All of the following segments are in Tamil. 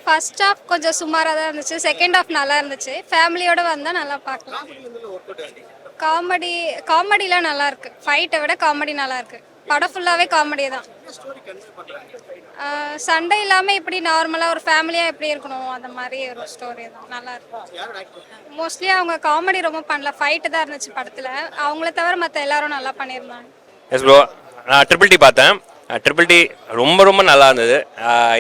ஃபர்ஸ்ட் ஹாஃப் கொஞ்சம் சுமாராக தான் இருந்துச்சு, செகண்ட் ஹாஃப் நல்லா இருந்துச்சு. ஃபேமிலியோட வந்தால் நல்லா பார்க்கலாம். காமெடி காமெடிலாம் நல்லா இருக்கு. ஃபைட்டை விட காமெடி நல்லா இருக்கு. படம் ஃபுல்லாகவே காமெடி தான். சண்டை இல்லாமல் இப்படி நார்மலாக ஒரு ஃபேமிலியாக எப்படி இருக்கணும் அந்த மாதிரி ஒரு ஸ்டோரி தான். நல்லா இருக்கு. மோஸ்ட்லி அவங்க காமெடி ரொம்ப பண்ணல, ஃபைட்டு தான் இருந்துச்சு படத்தில். அவங்கள தவிர மற்ற எல்லாரும் நல்லா பண்ணியிருந்தாங்க. எஸ் ப்ரோ, நான் ட்ரிபிள் டி பார்த்தேன். ட்ரிபிள் டி ரொம்ப ரொம்ப நல்லா இருந்தது.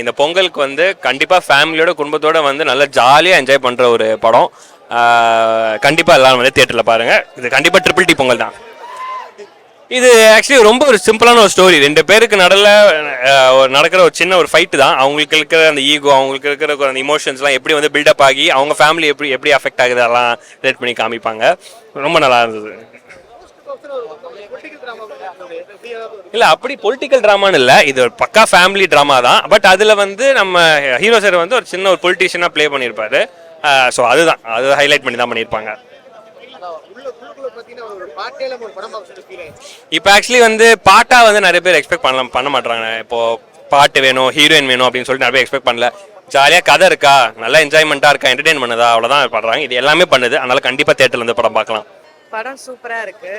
இந்த பொங்கலுக்கு வந்து கண்டிப்பாக ஃபேமிலியோட குடும்பத்தோட வந்து நல்லா ஜாலியாக என்ஜாய் பண்ணுற ஒரு படம். கண்டிப்பாக எல்லாரும் வந்து தியேட்டரில் பாருங்கள். இது கண்டிப்பாக ட்ரிபிள் டி பொங்கல் தான். இது ஆக்சுவலி ரொம்ப ஒரு சிம்பிளான ஒரு ஸ்டோரி. ரெண்டு பேருக்கு நடக்கிற ஒரு சின்ன ஒரு ஃபைட்டு தான். அவங்களுக்கு இருக்கிற அந்த ஈகோ, அவங்களுக்கு இருக்கிற அந்த இமோஷன்ஸ்லாம் எப்படி வந்து பில்டப் ஆகி அவங்க ஃபேமிலி எப்படி அஃபெக்ட் ஆகுது அதெல்லாம் ரிலேட் பண்ணி காமிப்பாங்க. ரொம்ப நல்லா இருந்தது. இல்லை அப்படி பொலிட்டிக்கல் ட்ராமான்னு இல்லை, இது ஒரு பக்கா ஃபேமிலி ட்ராமா தான். பட் அதில் வந்து நம்ம ஹீரோ சார் வந்து ஒரு சின்ன ஒரு பொலிட்டிஷியனாக ப்ளே பண்ணியிருப்பாரு. ஸோ அதுதான், அது ஹைலைட் பண்ணி தான் பண்ணியிருப்பாங்க. இப்போ ஆக்சுவலி வந்து பாட்டா வந்து நிறைய பேர் எக்ஸ்பெக்ட் பண்ண மாட்டாங்க. இப்போ பாட்டு வேணும், ஹீரோயின் வேணும் அப்படின்னு சொல்லிட்டு நிறைய பேர் எக்ஸ்பெக்ட் பண்ணல. ஜாலியாக கதை இருக்கா, நல்லா என்ஜாய்மெண்ட்டாக இருக்கா, என்டர்டெயின் பண்ணுதா, அவ்வளோதான் படுறாங்க. இது எல்லாமே பண்ணுது. அதனால கண்டிப்பாக தேட்டரில் வந்து படம் பார்க்கலாம். படம் சூப்பராக இருக்கு.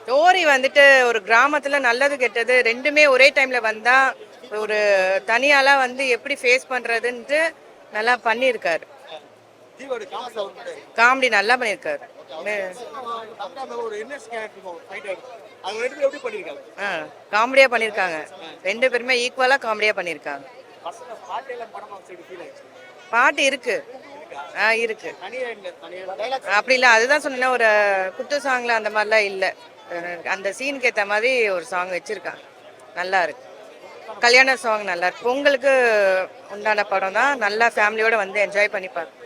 ஸ்டோரி வந்துட்டு ஒரு கிராமத்தில் நல்லது கெட்டது ரெண்டுமே ஒரே டைமில் வந்தால் ஒரு தனியாலாம் வந்து எப்படி ஃபேஸ் பண்ணுறதுன்ட்டு நல்லா பண்ணியிருக்காரு. காமெடி நல்லா பண்ணியிருக்காரு. காமெடியா பண்ணியிருக்காங்க. ரெண்டு பேருமே ஈக்குவலா காமெடியா பண்ணியிருக்காங்க. பாட்டு இருக்கு, இருக்கு. அப்படி இல்லை, அதுதான் சொன்னேன். ஒரு குத்து சாங்ல அந்த மாதிரிலாம் இல்லை. அந்த சீனுக்கு ஏற்ற மாதிரி ஒரு சாங் வச்சிருக்காங்க. நல்லா இருக்கு. கல்யாண சாங் நல்லா இருக்கு. பொங்கலுக்கு உண்டான படம் தான். நல்லா ஃபேமிலியோட வந்து என்ஜாய் பண்ணி பாருங்க.